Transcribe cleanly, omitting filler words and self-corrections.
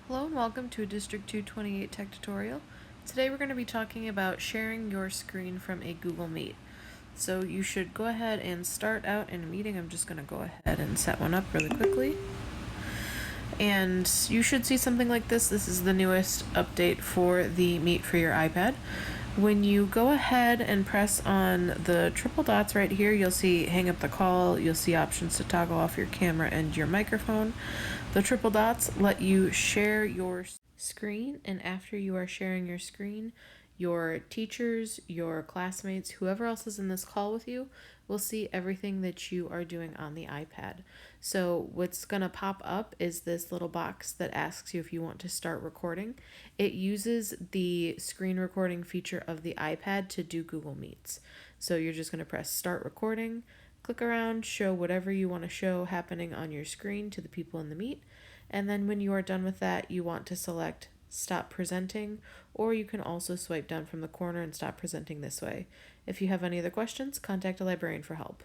Hello and welcome to a District 228 tech tutorial. Today we're going to be talking about sharing your screen from a Google Meet. So you should go ahead and start out in a meeting. I'm just going to go ahead and set one up really quickly. And you should see something like this. This is the newest update for the Meet for your iPad. When you go ahead and press on the triple dots right here, you'll see hang up the call, you'll see options to toggle off your camera and your microphone. The triple dots let you share your screen, and after you are sharing your screen, your teachers, your classmates, whoever else is in this call with you will see everything that you are doing on the iPad. So what's going to pop up is this little box that asks you if you want to start recording. It uses the screen recording feature of the iPad to do Google Meets. So you're just going to press start recording, click around, show whatever you want to show happening on your screen to the people in the Meet, and then when you are done with that, you want to select stop presenting, or you can also swipe down from the corner and stop presenting this way. If you have any other questions, contact a librarian for help.